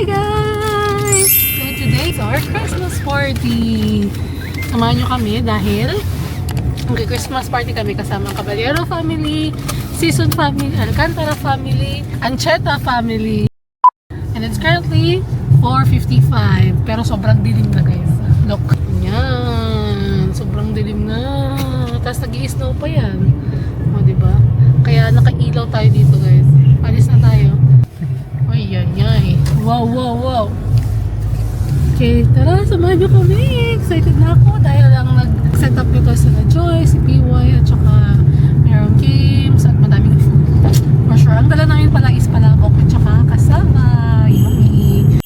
guys! So today is our Christmas party. Samahan nyo kami dahil mag-Christmas party kami kasama ang Caballero family, Season family, Alcantara family, Ancheta family. And it's currently 4:55 pero sobrang dilim na guys. Look. Yan. Sobrang dilim na. Tapos nag-i-snow pa yan. O diba? Kaya nakailaw tayo dito guys. Alis na tayo. Ay, ay, ay. Wow, wow, wow. Okay, tara, samahan nyo kami. Excited na ako dahil lang nag-set up dito sila Joy, si PY, at saka merong games at madaming food. For sure, ang dala namin pala is palabok at saka kasama. Yummy.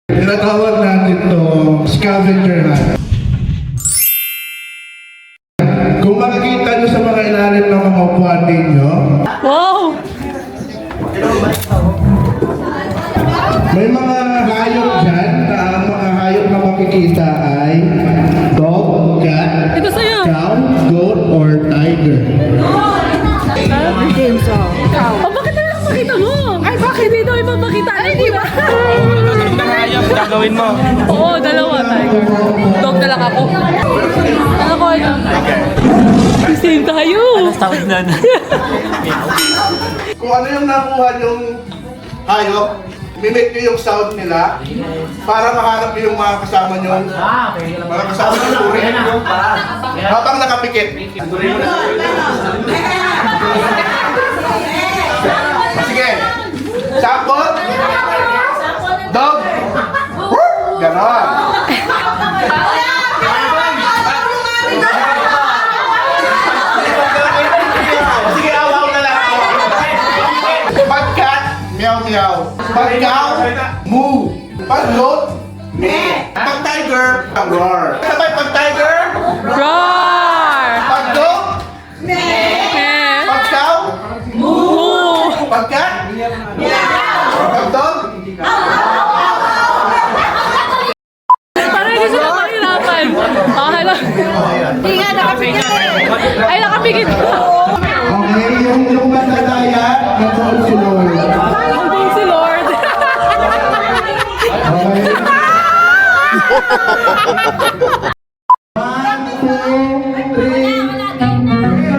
Tinatawag natin to scavenger hunt. Kung makikita nyo sa mga ilalim ng mga upuan ninyo, Wow! may mga hayop dyan na ang mga hayop na makikita ay dog, cat, Ito sa'yo. cow, goat, or tiger. Oh, bakit na lang makita mo? Ay, bakit? Hindi daw iba makita. Ay, di ba? Gagawin mo. Oo, dalawa tayo. Dog na lang ako. Ano ko ito? Same tayo. Tawag na. Kung ano yung nakuha yung hayop, mimik nyo yung sound nila para mahanap nyo yung mga kasama nyo. Mga kasama nyo yung uri. Habang nakapikit. Sige. Sapot. Dog. Ganon. Sige, awaw na lang. Pag cat, meow meow. Pag cow, moo. Pag goat, meh. Pag tiger, roar. Sabay pag tiger, Roar! pag dog, Eh. pag cow, Moo! pag cat, pag dog, Parang hindi sila mahirapan. Okay lang. Hindi nga, nakapigil eh. Ay, nakapigil. okay, yung matadaya, nagsuot si Lord. Hanggang si Lord. Okay. 1, 2, 3.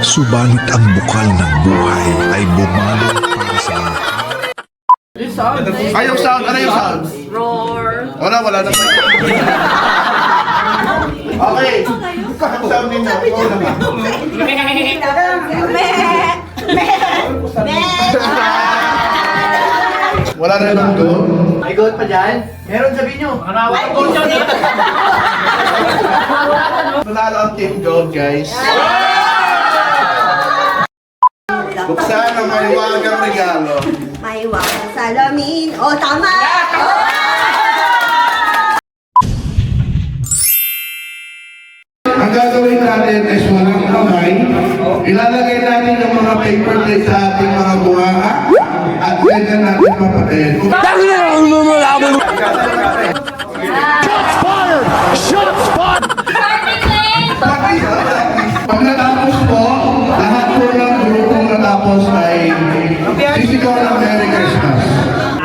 Subalit ang bukal ng buhay ay bumalot para sa Ay, yung sound. Ano yung sound? Roar. Wala na pa. Okay. Sabi ninyo, ikaw naman. Wala na lang doon. May goat pa dyan? Meron, sabihin nyo. Nanalo ang Team Gold, guys. Buksan ang maliwagang regalo. May wakang salamin. Oh, tama! Ang gagawin natin is walang kamay. Ilalagay natin yung mga paper plate sa ating mga bunganga at ganyan natin mapatid. Pag natapos po, lahat po ng grupong natapos ay sisigaw ng Merry Christmas.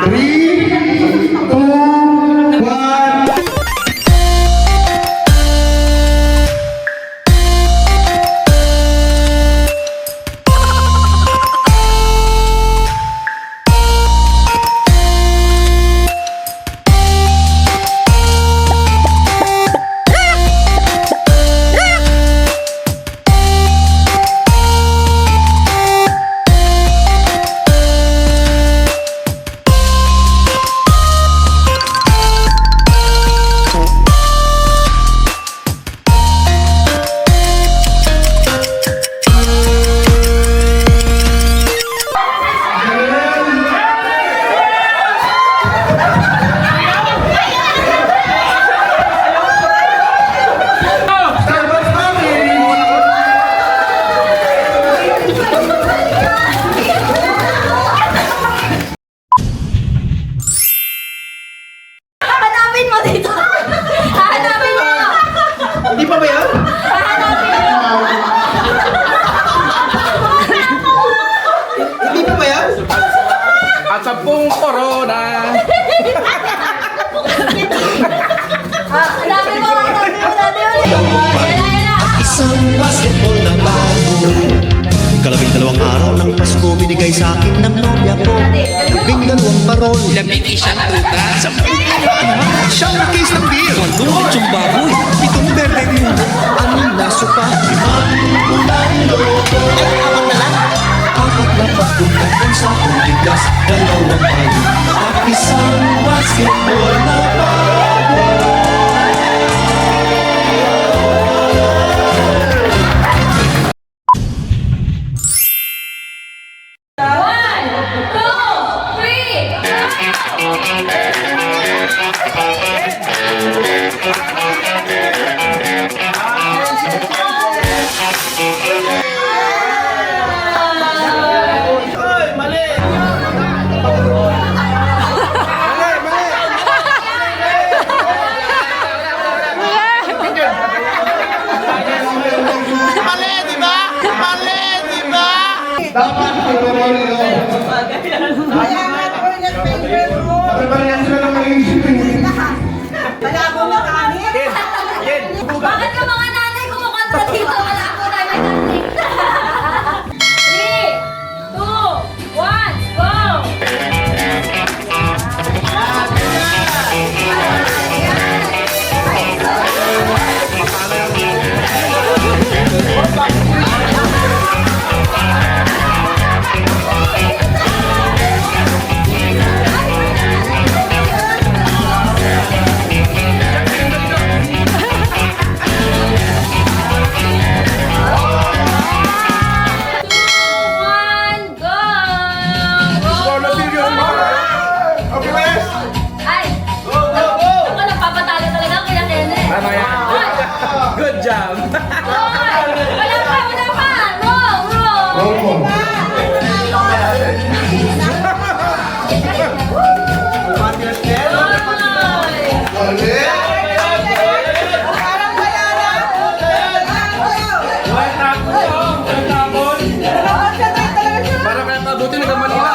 3, 2, 1. Hanapin mo dito! Hanapin mo! Hindi pa ba yan? Hanapin mo! Hindi pa ba yan? At sa pong corona. Hanapin mo! Yan na! Isang basketball na bago. Kalabing-dalawang araw ng Pasko, binigay sa akin ng nobya ko. Labing-dalawang parol. Labing isang tuta. Siyang case ng beer. Malungkot yung baboy. Itong berde mo. Anong laso pa? Limang ulang loko. Ay, apat na lang. Apat na pagkulang sa tuligas. Dalawang payo. At isang basketball na bago. Dapat pagpapalito. Pagpapalito sila ng mag-iisipin. Bakit ka mga nanay kumukontra dito? Wala ko tayo may conflict. 3, 2, 1, go! Good job. Wala pa! Roll call. Para kaya pabuti ng Manila.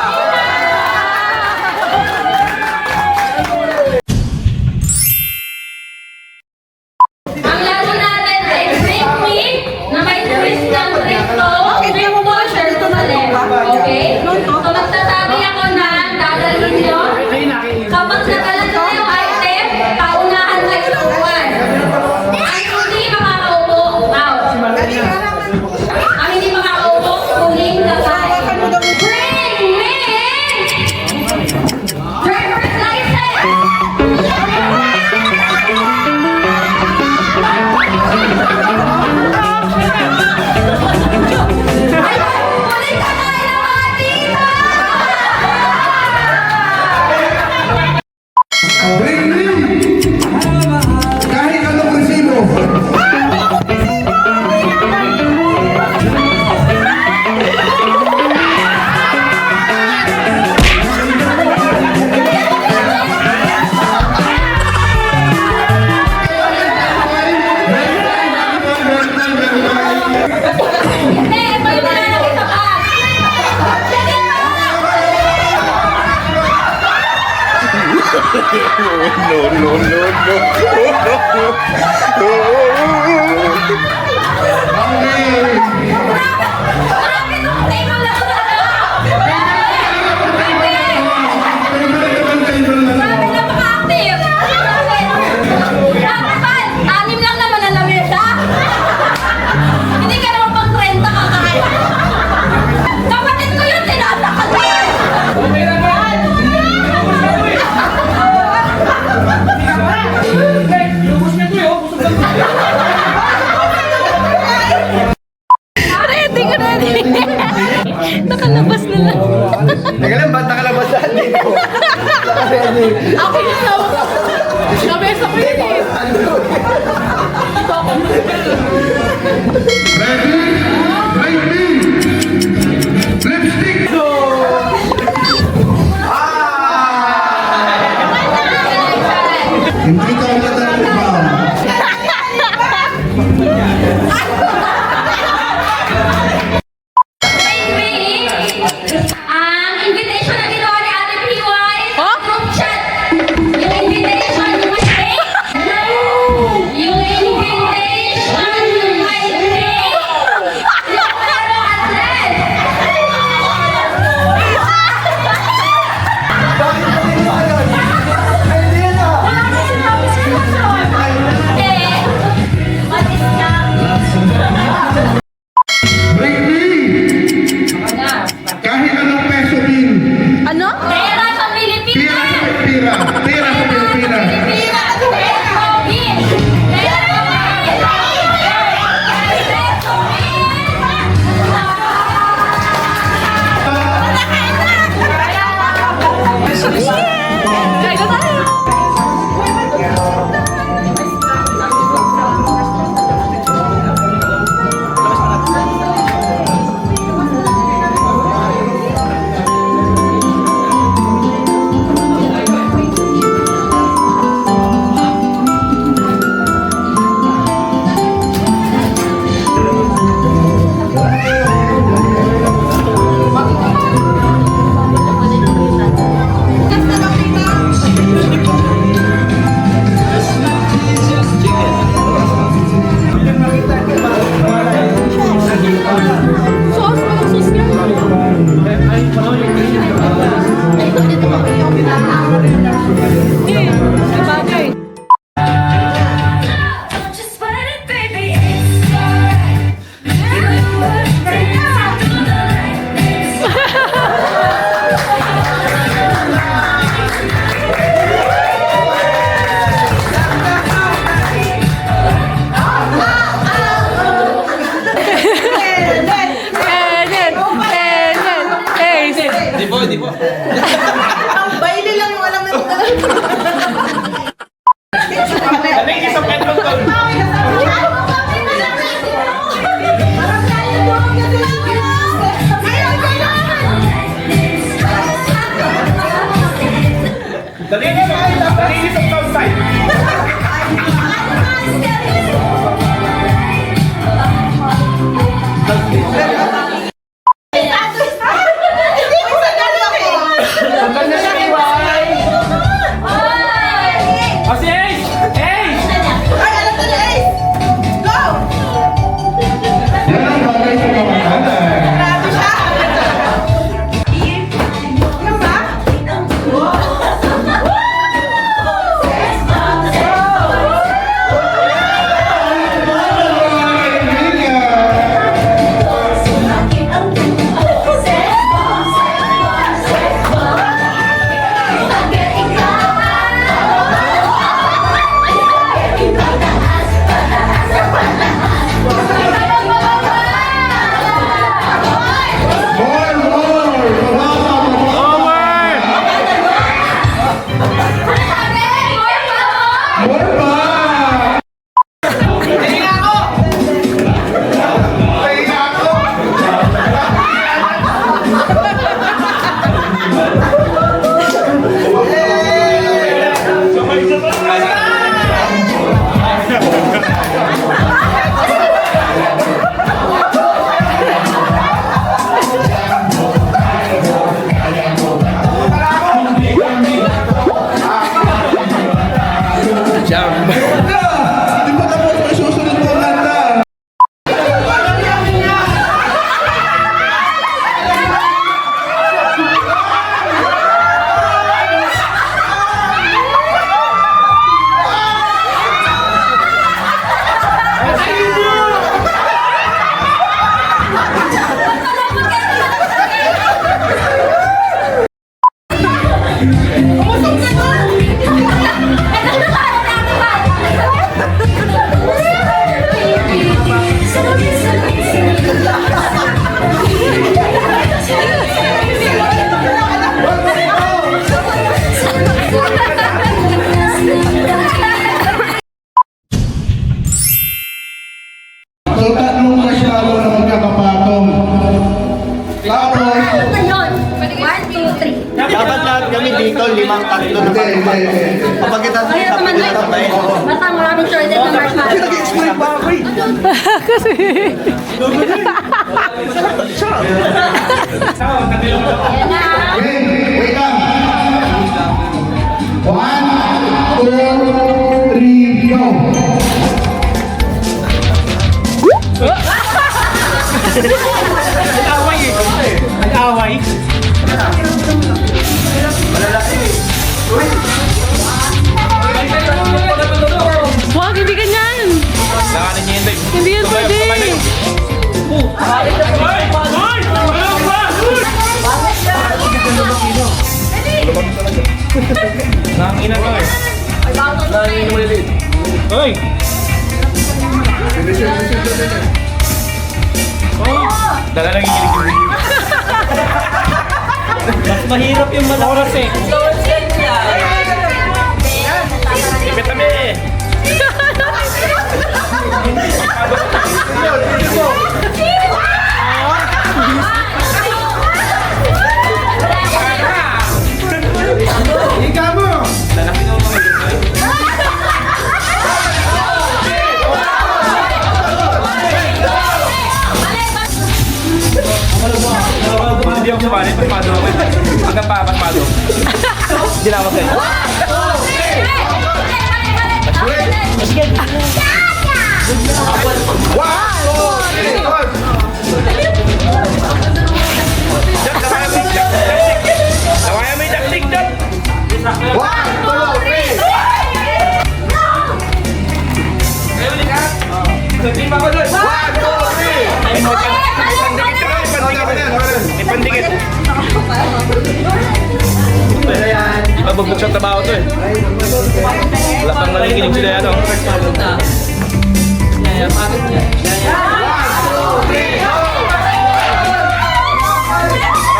Ang laro natin ay drink me na may twist ng drink to. Drink to, shirt to na left. Okay? So magsasabi ako na dadalhin nyo. Kapag nagkalat na yung item, Kahit anong resibo. Hindi, may mananakit ka pa. Sige mo! Marami itong table na ito Grabe na maka-active. Dapat ba? Anim lang naman ang lamesa. Hindi ka naman pang 30 kakain. Kapatid ko yun, tinatakal mo. Ready ka na rin. Nakalabas na lang. Teka lang, ba't nakalabas na dito? Ako yun na. Nabesa ko yun eh. Hindi ka matanong pa. Ang invitation na ginawa ni Ate PY, group chat. Yung invitation, yung may date. Yung invitation, yung may date. Yung pero address. Eh, what is that? Kahit anong peso din. Pera sa Pilipinas! Pira sa Pilipinas. Pera! Peso bin! Peso Just let it, baby, it's alright. You would bring out the light. Di po. Baile lang yung alam nito. Kasi Ace! Jam. Di ba tapos may susunod mo kanta? So, tatlong kasalo na magkakapatong. Tapos, One, two, three. Dapat lahat kami dito, 5-3 na hindi. Kapag kita sa Mahirap naman kita sabay. Basta maraming choices ng marshmallow. Nag-explain pa ako eh. Kasi, Ayan na. Wait lang. 1, 2, 3, go! Nag-away. wag, hindi ganyan. Nakanin niya yun, babe. Hindi yan pwede. Nakangina ka eh. Nakangina mo ulit. Hoy! Dala lang yung kilig. Mas mahirap yung malakas eh. Ipit kami eh. Ika mo! Lalaki na mga ito. Hindi ako sumali, pasmado ako eh. Hanggang pa, pasmado. Hindi na ako sa'yo. Tawayan mo yung daktik doon. 1, 2, 3! Kayo ulit ha? Sabihin pa ko doon. 1, 2, 3! May pandikit. Di ba bugbog sa trabaho to eh. Wala pang nakikinig sila yan oh.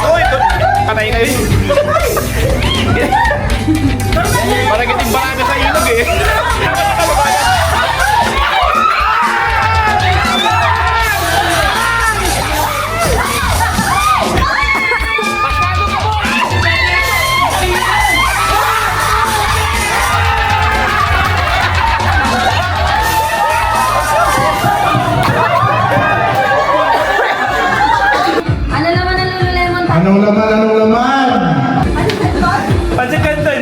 Oy, patay kayo eh. Parang iting baraga sa ilog eh. Ano naman ang Lululemon? Anong laman, anong laman? Pansit Canton.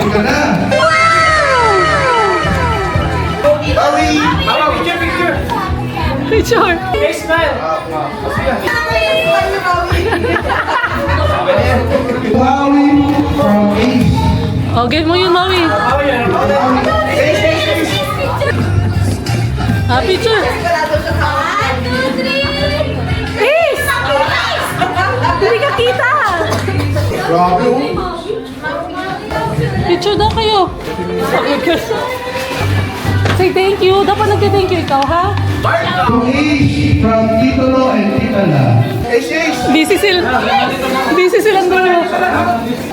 Happy ka na. Maui! Picture. Maui from Ace. Oh, get mo yun, Maui. Ah, picture. Ace! Hindi ka kita. Grabe oh. Picture daw kayo. Say thank you. Dapat nagte-thank you ikaw, ha? From Ace, from Tito Lo and Tita La. Ace, Ace! Busy sila. Busy silang dulo.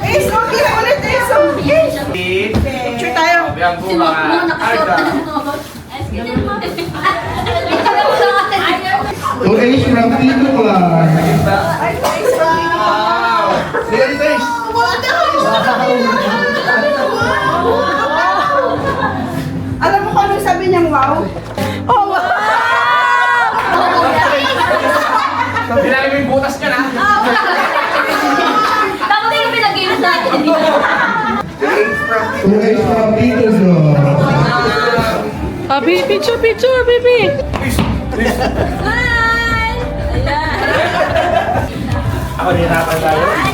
Ace, okay na ulit, Ace. Ace. Picture tayo. To Ace from Tito Clark. Ace, Ace! Alam mo kung anong sabi niyang wow? Oh, wow! Bilangin mo yung butas ka na. Dapat yung pinag-iwas natin. To Ace from Tito Lo. Picture, baby. Hi! Ayan. Ako nahirapan tayo.